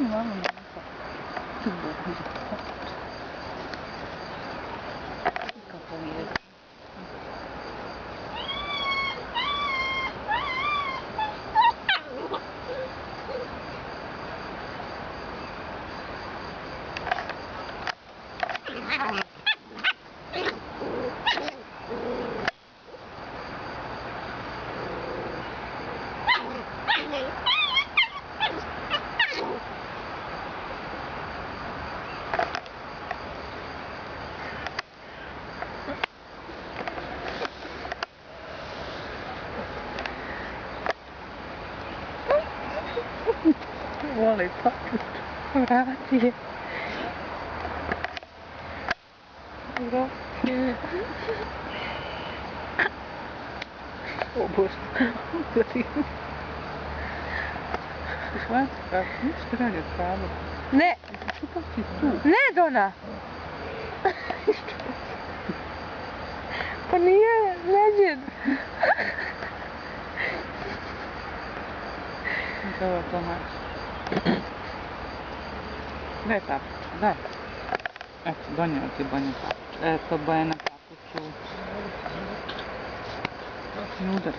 mama, tu buchi. Kako je. Voli paput, vrati je. Vrati je. O Bože, vrati. Shvati, kako ništa radi od prava. Ne. Što si tu? Ne, Dona. Pa nije, neđed. Evo to mač. Daj papuču, daj. Eto, donijela ti Bonja papuču. Eto, Bojana papuču. Ne udari.